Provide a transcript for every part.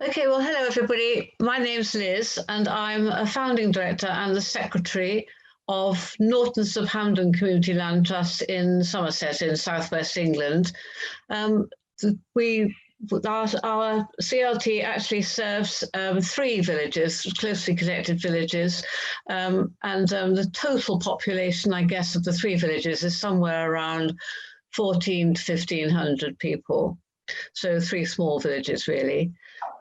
Okay, well, hello everybody. My name's Liz and I'm a founding director and the secretary of Norton Hamdon Community Land Trust in Somerset in southwest England. Our CLT actually serves 3 villages, closely connected villages, and the total population, I guess, of the 3 villages is somewhere around 14 to 1500 people. So 3 small villages, really.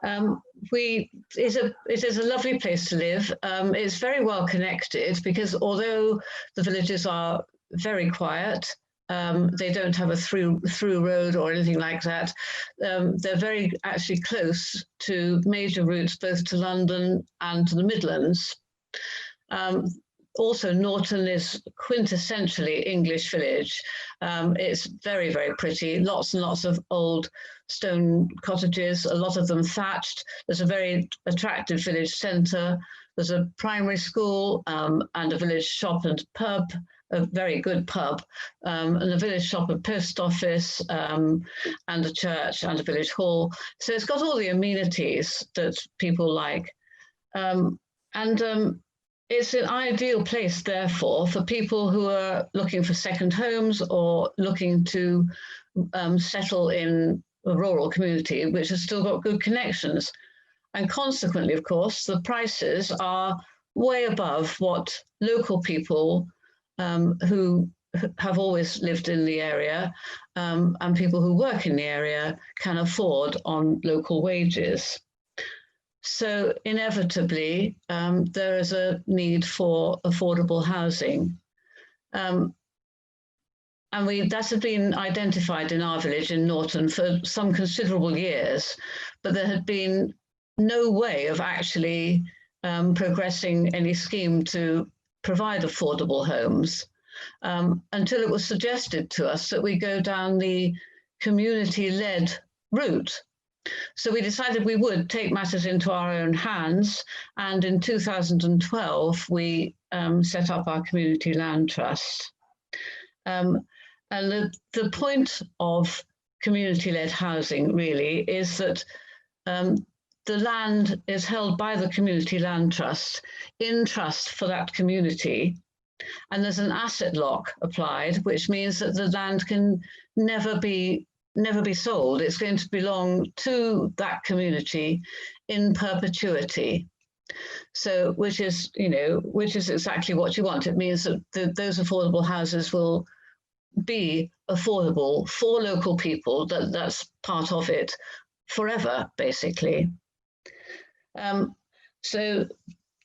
It is a lovely place to live. It's very well connected because although the villages are very quiet, they don't have a through road or anything like that. They're very actually close to major routes both to London and to the Midlands. Also, Norton is quintessentially English village. It's very, very pretty, lots and lots of old stone cottages, a lot of them thatched. There's a very attractive village centre. There's a primary school and a village shop and pub, a very good pub, and a village shop and post office, and a church and a village hall. So it's got all the amenities that people like. It's an ideal place, therefore, for people who are looking for second homes or looking to settle in a rural community, which has still got good connections. And consequently, of course, the prices are way above what local people who have always lived in the area and people who work in the area can afford on local wages. So inevitably, there is a need for affordable housing. And that has been identified in our village in Norton for some considerable years, but there had been no way of actually progressing any scheme to provide affordable homes until it was suggested to us that we go down the community-led route. So we decided we would take matters into our own hands, and in 2012 we set up our Community Land Trust. And the point of community-led housing really is that the land is held by the Community Land Trust in trust for that community, and there's an asset lock applied, which means that the land can never be sold. It's going to belong to that community in perpetuity. So, which is exactly what you want. It means that those affordable houses will be affordable for local people. That's part of it forever, basically. So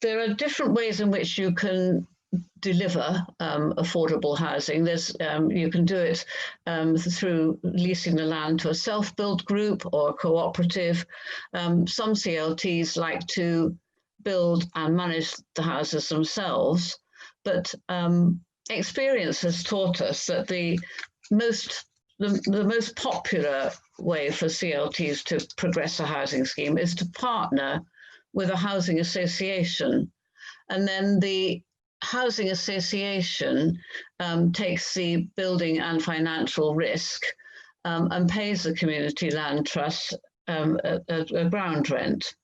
there are different ways in which you can deliver affordable housing. You can do it through leasing the land to a self-build group or a cooperative. Some CLTs like to build and manage the houses themselves, but experience has taught us that the most popular way for CLTs to progress a housing scheme is to partner with a housing association, and then the housing association takes the building and financial risk and pays the Community Land Trust a ground rent.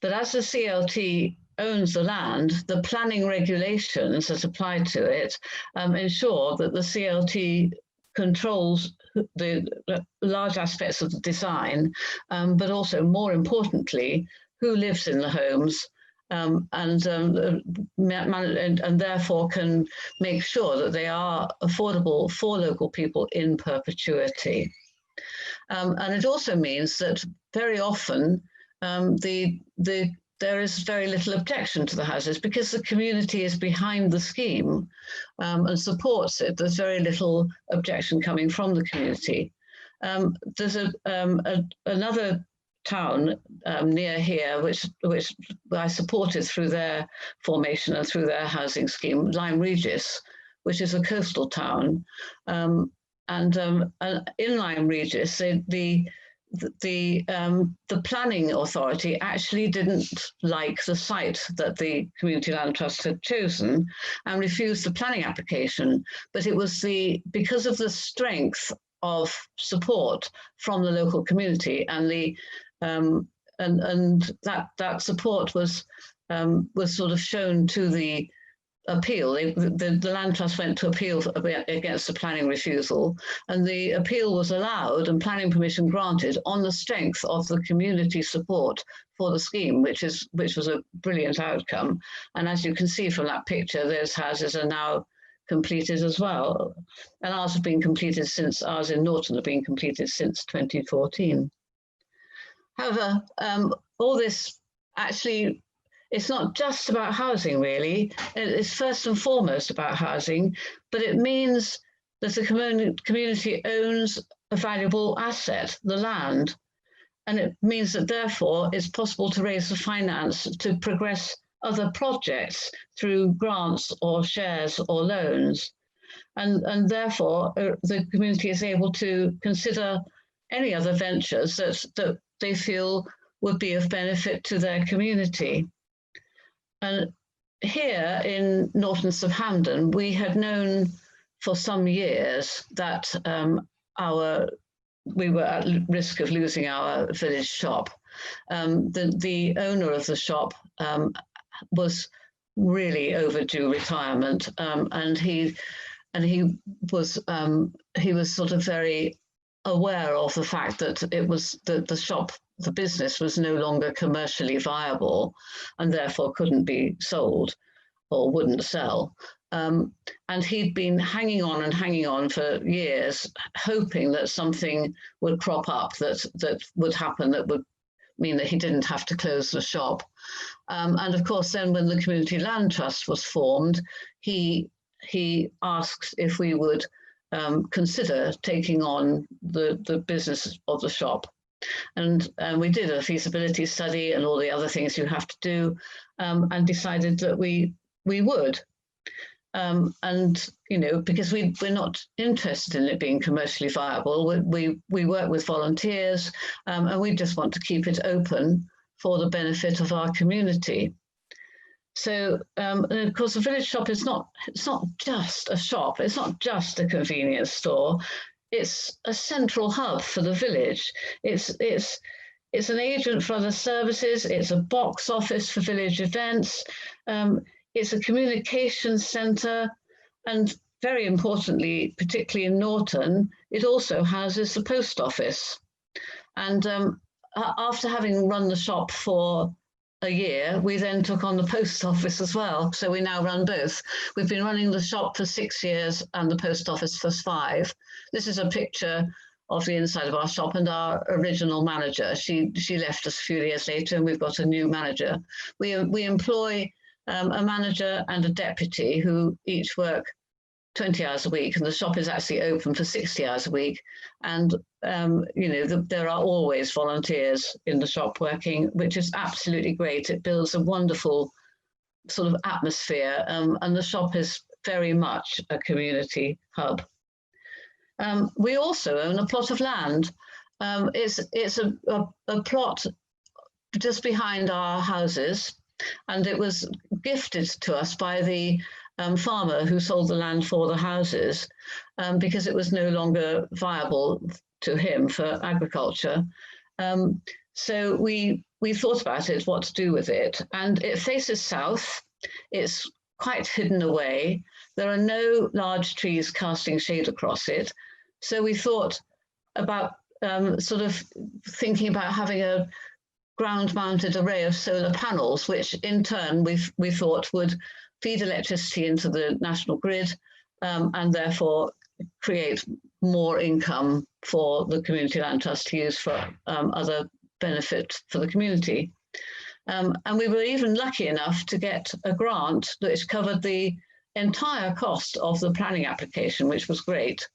But as the CLT owns the land, the planning regulations that apply to it ensure that the CLT controls the large aspects of the design, but also, more importantly, who lives in the homes, and therefore can make sure that they are affordable for local people in perpetuity. And it also means that very often there is very little objection to the houses because the community is behind the scheme and supports it. There's very little objection coming from the community. There's another town near here, which I supported through their formation and through their housing scheme, Lyme Regis, which is a coastal town. And in Lyme Regis, the planning authority actually didn't like the site that the Community Land Trust had chosen and refused the planning application. But it was because of the strength of support from the local community and the and that support was sort of shown to the appeal. The Land Trust went to appeal against the planning refusal, and the appeal was allowed and planning permission granted on the strength of the community support for the scheme, which was a brilliant outcome. And as you can see from that picture, those houses are now completed as well. And ours in Norton have been completed since 2014. However, all this actually, it's not just about housing, really. It's first and foremost about housing, but it means that the community owns a valuable asset, the land. And it means that, therefore, it's possible to raise the finance to progress other projects through grants or shares or loans. And therefore, the community is able to consider any other ventures that they feel would be of benefit to their community. And here in Norton sub Hamdon, we had known for some years that we were at risk of losing our village shop. The owner of the shop was really overdue retirement, and he was sort of very aware of the fact that it was the business was no longer commercially viable and therefore couldn't be sold or wouldn't sell. And he'd been hanging on for years, hoping that something would crop up that would happen that would mean that he didn't have to close the shop. And of course, then when the Community Land Trust was formed, he asked if we would consider taking on the business of the shop. And we did a feasibility study and all the other things you have to do, and decided that we would. And, you know, because we're not interested in it being commercially viable, we work with volunteers, and we just want to keep it open for the benefit of our community. So, and of course, the village shop it's not just a shop, it's not just a convenience store. It's a central hub for the village. It's an agent for other services. It's a box office for village events. It's a communications centre, and very importantly, particularly in Norton, it also houses the post office. And after having run the shop for a year, we then took on the post office as well. So we now run both. We've been running the shop for 6 years and the post office for 5. This is a picture of the inside of our shop and our original manager. She left us a few years later, and we've got a new manager. We employ a manager and a deputy who each work 20 hours a week, and the shop is actually open for 60 hours a week. And, you know, there are always volunteers in the shop working, which is absolutely great. It builds a wonderful sort of atmosphere, and the shop is very much a community hub. We also own a plot of land. It's a plot just behind our houses, and it was gifted to us by the farmer who sold the land for the houses, because it was no longer viable to him for agriculture. So we thought about it, what to do with it, and it faces south. It's quite hidden away. There are no large trees casting shade across it. So we thought about sort of thinking about having a ground-mounted array of solar panels, which in turn we thought would feed electricity into the national grid, and therefore create more income for the Community Land Trust to use for other benefit for the community. And we were even lucky enough to get a grant which covered the entire cost of the planning application, which was great.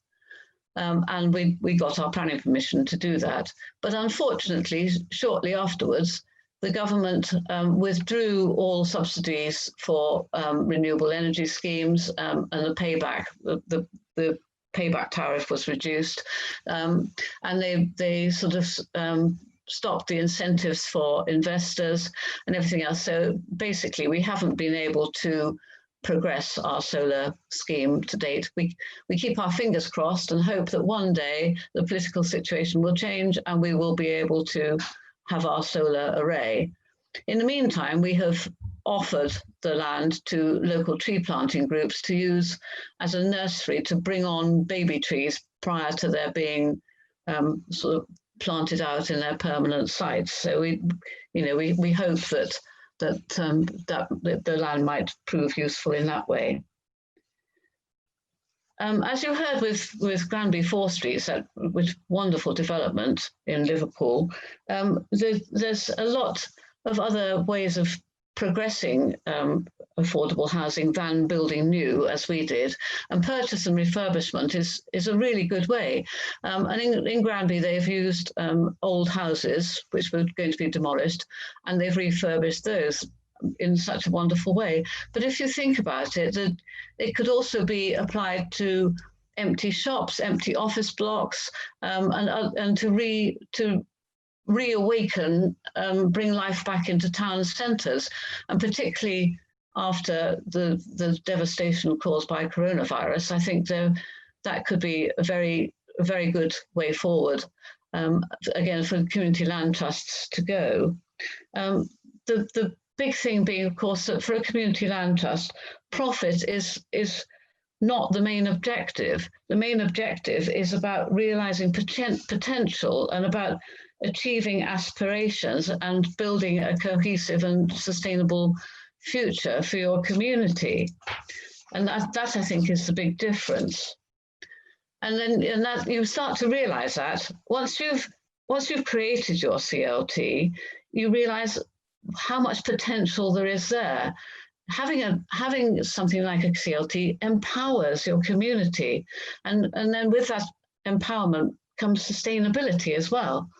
And we got our planning permission to do that. But unfortunately, shortly afterwards, the government withdrew all subsidies for renewable energy schemes, and the payback, the payback tariff was reduced, and they sort of stopped the incentives for investors and everything else. So basically, we haven't been able to progress our solar scheme to date. We keep our fingers crossed and hope that one day the political situation will change and we will be able to have our solar array. In the meantime, we have offered the land to local tree planting groups to use as a nursery to bring on baby trees prior to their being sort of planted out in their permanent sites. So we hope that the land might prove useful in that way. As you heard with Granby 4 Street, with wonderful development in Liverpool, there's a lot of other ways of progressing affordable housing than building new, as we did. And purchase and refurbishment is a really good way. And in Granby, they've used old houses, which were going to be demolished, and they've refurbished those in such a wonderful way. But if you think about it, it could also be applied to empty shops, empty office blocks, and to reawaken, bring life back into town centres, and particularly after the devastation caused by coronavirus. I think that could be a very good way forward, again, for community land trusts to go. The big thing being, of course, that for a community land trust, profit is not the main objective. The main objective is about realising potential and about achieving aspirations and building a cohesive and sustainable future for your community. And that I think is the big difference. And then that you start to realise that once you've created your CLT, you realise how much potential there is there. Having something like a CLT empowers your community, and then with that empowerment comes sustainability as well.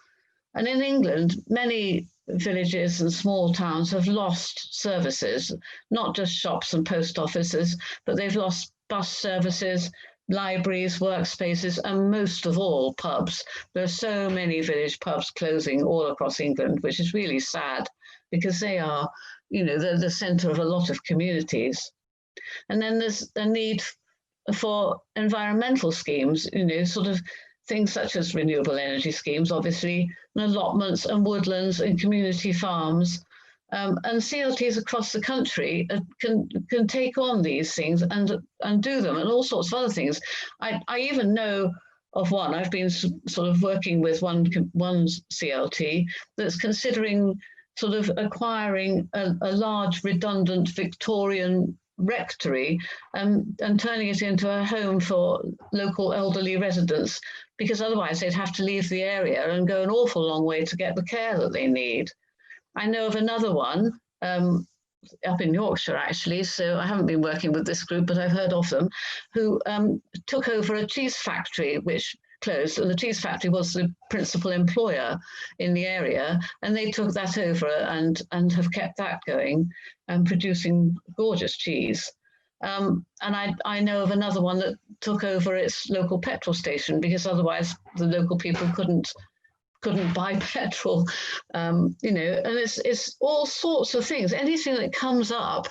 And in England, many villages and small towns have lost services, not just shops and post offices, but they've lost bus services, libraries, workspaces, and most of all, pubs. There are so many village pubs closing all across England, which is really sad, because they are, they're the centre of a lot of communities. And then there's a need for environmental schemes, sort of things such as renewable energy schemes, obviously, and allotments and woodlands and community farms. And CLTs across the country can take on these things and do them, and all sorts of other things. I even know of one. I've been sort of working with one CLT that's considering sort of acquiring a large redundant Victorian rectory and turning it into a home for local elderly residents, because otherwise they'd have to leave the area and go an awful long way to get the care that they need. I know of another one up in Yorkshire, actually, so I haven't been working with this group, but I've heard of them, who took over a cheese factory which closed, and the cheese factory was the principal employer in the area, and they took that over and have kept that going and producing gorgeous cheese. And I know of another one that took over its local petrol station, because otherwise the local people couldn't buy petrol, and it's all sorts of things. Anything that comes up,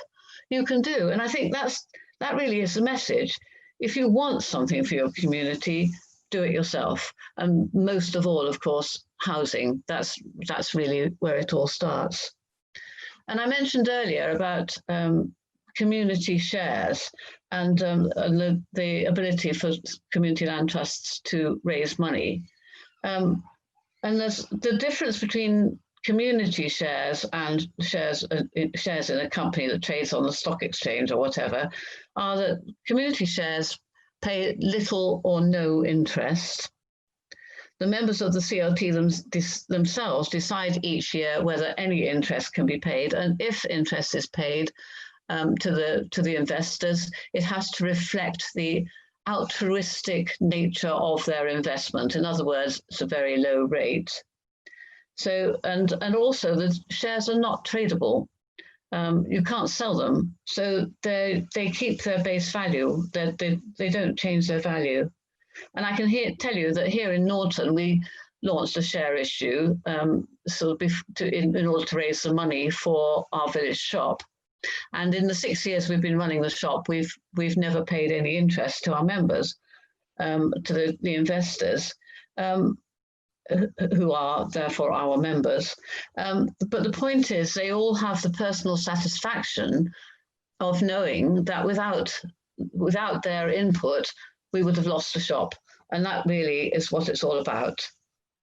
you can do. And I think that really is the message. If you want something for your community, do it yourself. And most of all, of course, housing. That's really where it all starts. And I mentioned earlier about community shares and the ability for community land trusts to raise money. And there's the difference between community shares and shares in a company that trades on the stock exchange or whatever, are that community shares pay little or no interest. The members of the CLT themselves decide each year whether any interest can be paid, and if interest is paid to the investors, it has to reflect the altruistic nature of their investment. In other words, it's a very low rate. So, and also the shares are not tradable. You can't sell them, so they keep their base value. They don't change their value. And I can tell you that here in Norton, we launched a share issue in order to raise some money for our village shop. And in the 6 years we've been running the shop, we've never paid any interest to our members, to the investors. who are therefore our members. But the point is, they all have the personal satisfaction of knowing that without their input, we would have lost the shop. And that really is what it's all about.